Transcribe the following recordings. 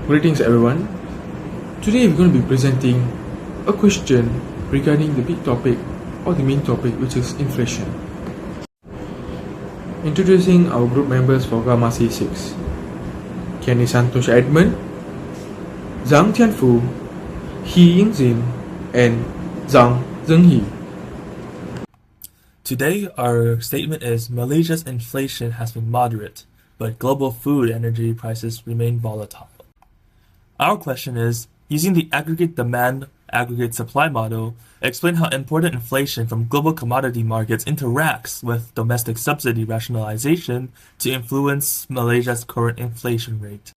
Greetings everyone. Today we're going to be presenting a question regarding the big topic or the main topic, which is inflation. Introducing our group members for Gamma C6. Kenny Santosh Edmund, Zhang Tianfu, He Yingzin, and Zhang Zhenghe. Today, our statement is Malaysia's inflation has been moderate, but global food and energy prices remain volatile. Our question is, using the aggregate demand, aggregate supply model, explain how imported inflation from global commodity markets interacts with domestic subsidy rationalization to influence Malaysia's current inflation rate.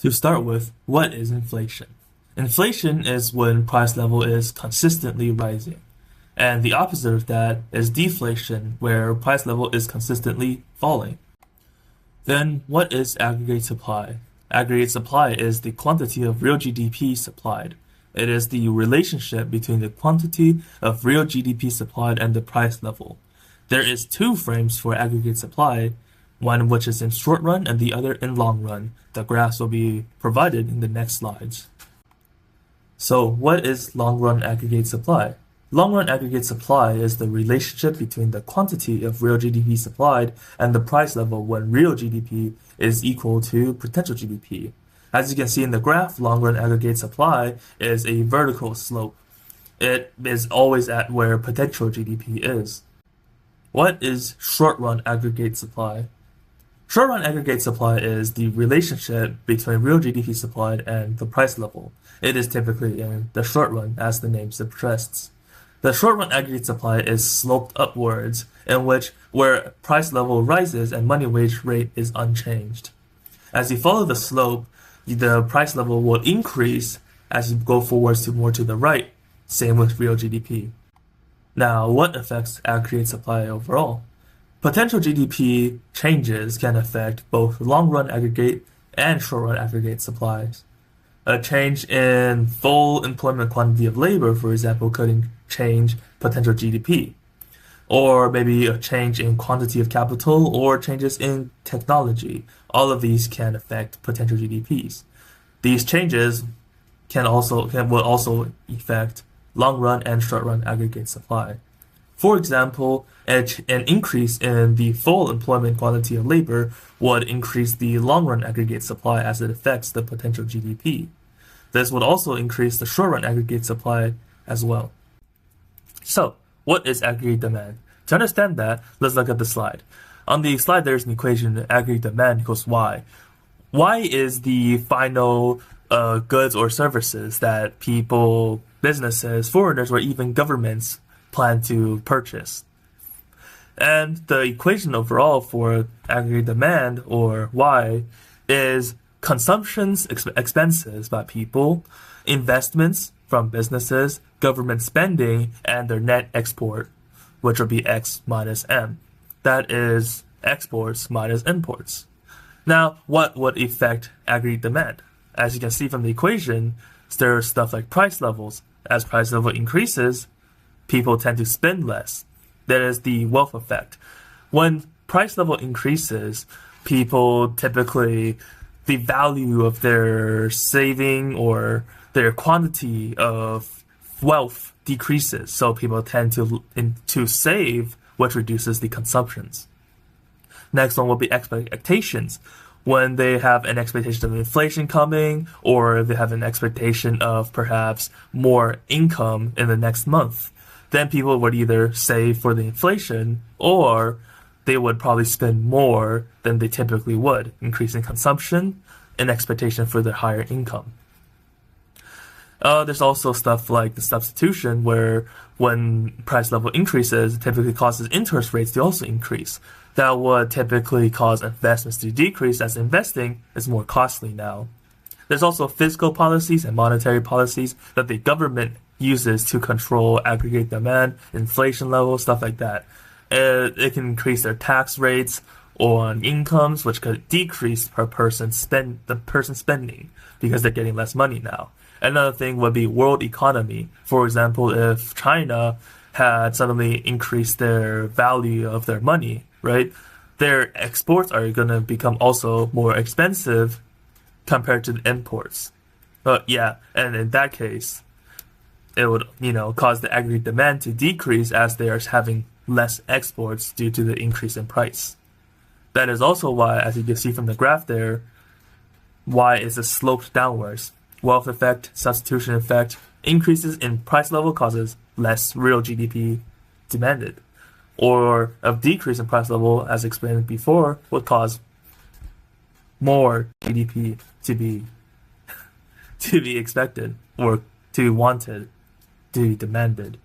To start with, what is inflation? Inflation is when price level is consistently rising. And the opposite of that is deflation, where price level is consistently falling. Then, what is aggregate supply? Aggregate supply is the quantity of real GDP supplied. It is the relationship between the quantity of real GDP supplied and the price level. There is two frames for aggregate supply, one which is in short run and the other in long run. The graphs will be provided in the next slides. So, what is long run aggregate supply? Long-run aggregate supply is the relationship between the quantity of real GDP supplied and the price level when real GDP is equal to potential GDP. As you can see in the graph, long-run aggregate supply is a vertical slope. It is always at where potential GDP is. What is short-run aggregate supply? Short-run aggregate supply is the relationship between real GDP supplied and the price level. It is typically in the short run, as the name suggests. The short-run aggregate supply is sloped upwards, in which where price level rises and money wage rate is unchanged. As you follow the slope, the price level will increase as you go forwards to more to the right. Same with real GDP. Now, what affects aggregate supply overall? Potential GDP changes can affect both long-run aggregate and short-run aggregate supplies. A change in full employment quantity of labor, for example, could change potential GDP. Or maybe a change in quantity of capital or changes in technology. All of these can affect potential GDPs. These changes will also affect long-run and short-run aggregate supply. For example, an increase in the full employment quantity of labor would increase the long-run aggregate supply as it affects the potential GDP. This would also increase the short-run aggregate supply as well. So, what is aggregate demand? To understand that, let's look at the slide. On the slide, there's an equation: aggregate demand equals Y. Y is the final goods or services that people, businesses, foreigners, or even governments plan to purchase. And the equation overall for aggregate demand, or Y, is consumption's expenses by people, investments from businesses, government spending, and their net export, which will be X minus M. That is exports minus imports. Now, what would affect aggregate demand? As you can see from the equation, there's stuff like price levels. As price level increases, people tend to spend less. That is the wealth effect. When price level increases, people typically, the value of their saving or their quantity of wealth decreases. So people tend to save, which reduces the consumptions. Next one will be expectations. When they have an expectation of inflation coming, or they have an expectation of perhaps more income in the next month, then people would either save for the inflation, or they would probably spend more than they typically would, increasing consumption in expectation for their higher income. There's also stuff like the substitution, where when price level increases, it typically causes interest rates to also increase. That would typically cause investments to decrease, as investing is more costly now. There's also fiscal policies and monetary policies that the government uses to control aggregate demand, inflation levels, stuff like that. It can increase their tax rates on incomes, which could decrease the person spending because they're getting less money now. Another thing would be world economy. For example, if China had suddenly increased their value of their money, right, their exports are going to become also more expensive compared to the imports. But yeah, and in that case, it would, cause the aggregate demand to decrease as they are having less exports due to the increase in price. That is also why, as you can see from the graph there, why it's a sloped downwards. Wealth effect, substitution effect, increases in price level causes less real GDP demanded. Or a decrease in price level, as explained before, would cause more GDP to be expected or to be wanted, to be demanded.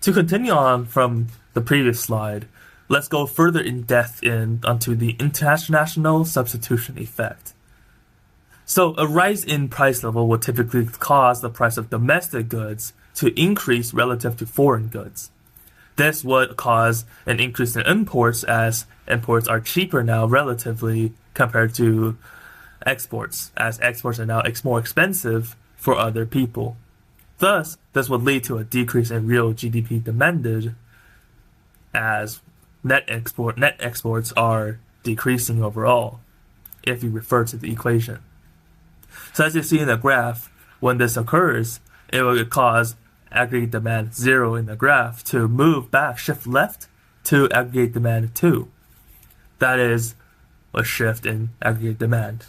To continue on from the previous slide, let's go further in depth onto the international substitution effect. So a rise in price level would typically cause the price of domestic goods to increase relative to foreign goods. This would cause an increase in imports as imports are cheaper now relatively compared to exports, as exports are now more expensive for other people. Thus, this would lead to a decrease in real GDP demanded as net exports are decreasing overall, if you refer to the equation. So as you see in the graph, when this occurs, it will cause aggregate demand 0 in the graph to move back, shift left to aggregate demand 2. That is a shift in aggregate demand.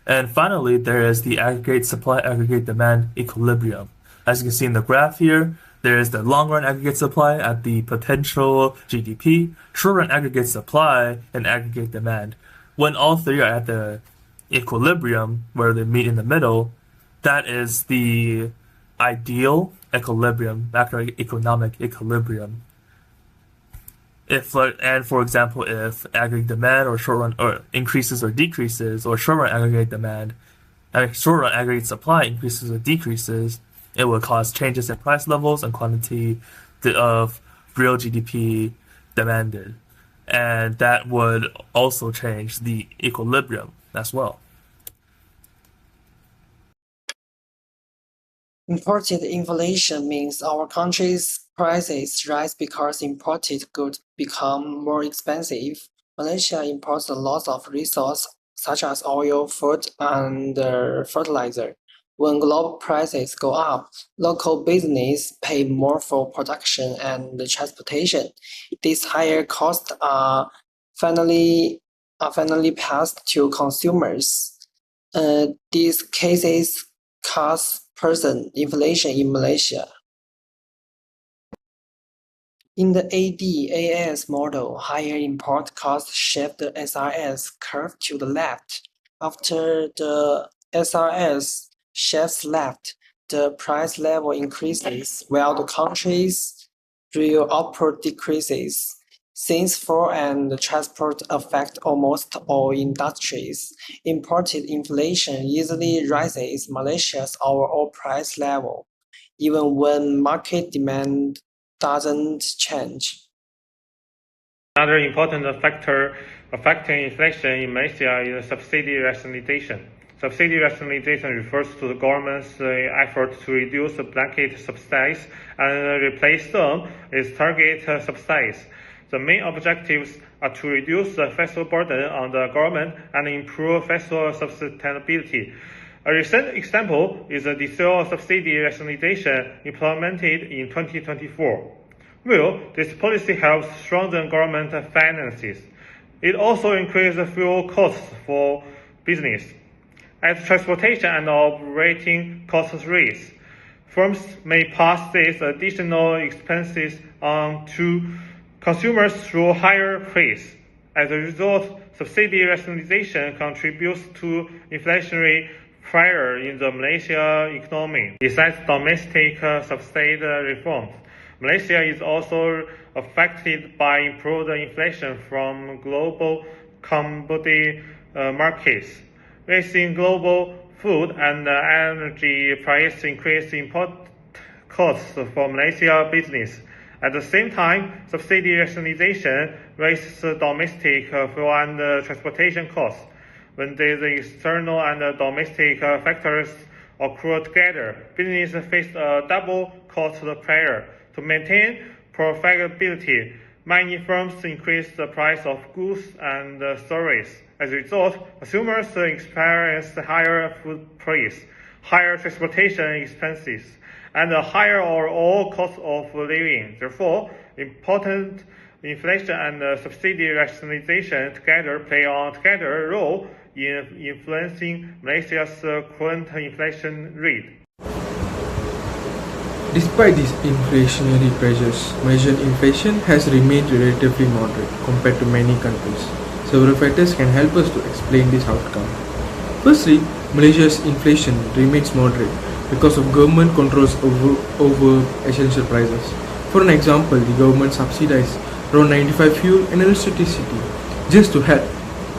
And finally, there is the aggregate supply, aggregate demand equilibrium. As you can see in the graph here, there is the long-run aggregate supply at the potential GDP, short-run aggregate supply, and aggregate demand. When all three are at the equilibrium, where they meet in the middle, that is the ideal equilibrium, macroeconomic equilibrium. For example, if aggregate demand or short-run or increases or decreases, or short-run aggregate demand, short-run aggregate supply increases or decreases, it will cause changes in price levels and quantity of real GDP demanded. And that would also change the equilibrium as well. Imported inflation means our country's prices rise because imported goods become more expensive. Malaysia imports a lot of resources such as oil, food, and fertilizer. When global prices go up, local business pay more for production and transportation. These higher costs are finally passed to consumers. These cases cause percent inflation in Malaysia. In the ADAS model, higher import costs shift the SRS curve to the left. After the SRS shifts left, the price level increases while the country's real output decreases. Since food and transport affect almost all industries, imported inflation easily raises Malaysia's overall price level, even when market demand doesn't change. Another important factor affecting inflation in Malaysia is subsidy rationalization. Subsidy rationalization refers to the government's effort to reduce blanket subsidies and replace them with target subsidies. The main objectives are to reduce the fiscal burden on the government and improve fiscal sustainability. A recent example is the diesel subsidy rationalization implemented in 2024. Well, this policy helps strengthen government finances. It also increases fuel costs for business. As transportation and operating costs rise, firms may pass these additional expenses on to consumers through higher price. As a result, subsidy rationalization contributes to inflationary pressure in the Malaysia economy. Besides domestic subsidy reforms, Malaysia is also affected by improved inflation from global commodity markets. Rising global food and energy price increase import costs for Malaysia business. At the same time, subsidy rationalization raises domestic fuel and transportation costs. When these external and domestic factors occur together, businesses face a double cost pressure. To maintain profitability, many firms increase the price of goods and services. As a result, consumers experience higher food price, higher transportation expenses, and a higher overall cost of living. Therefore, important inflation and subsidy rationalization together play a role in influencing Malaysia's current inflation rate. Despite these inflationary pressures, Malaysian inflation has remained relatively moderate compared to many countries. Several factors can help us to explain this outcome. Firstly, Malaysia's inflation remains moderate because of government controls over essential prices. For an example, the government subsidized around 95 fuel and electricity just to help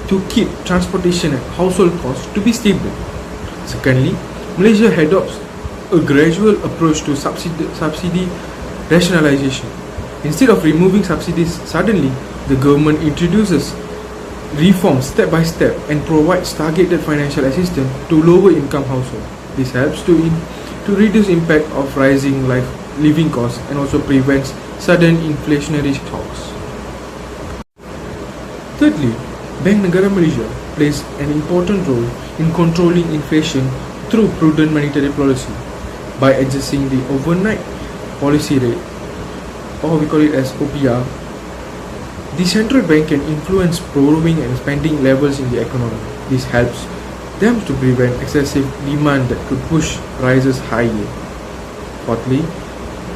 to keep transportation and household costs to be stable. Secondly, Malaysia adopts a gradual approach to subsidy rationalization. Instead of removing subsidies suddenly, the government introduces reforms step by step and provides targeted financial assistance to lower income households. This helps to reduce impact of rising living costs and also prevents sudden inflationary shocks. Thirdly, Bank Negara Malaysia plays an important role in controlling inflation through prudent monetary policy by adjusting the overnight policy rate, or we call it as OPR. The central bank can influence borrowing and spending levels in the economy. This helps them to prevent excessive demand that could push prices higher. Fourthly,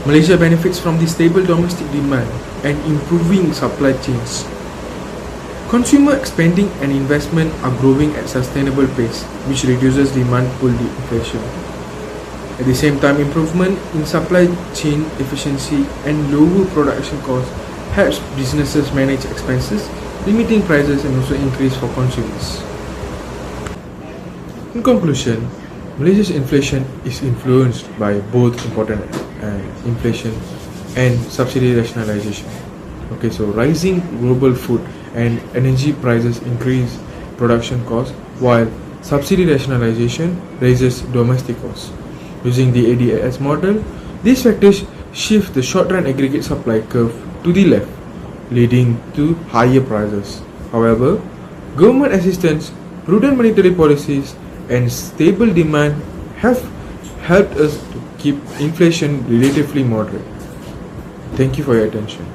Malaysia benefits from the stable domestic demand and improving supply chains. Consumer spending and investment are growing at sustainable pace, which reduces demand pull inflation. At the same time, improvement in supply chain efficiency and lower production costs helps businesses manage expenses, limiting prices and also increase for consumers. In conclusion, Malaysia's inflation is influenced by both important inflation and subsidy rationalization. Okay, so rising global food and energy prices increase production costs, while subsidy rationalization raises domestic costs. Using the ADAS model, these factors shift the short-run aggregate supply curve to the left, leading to higher prices. However, government assistance, prudent monetary policies, and stable demand have helped us to keep inflation relatively moderate. Thank you for your attention.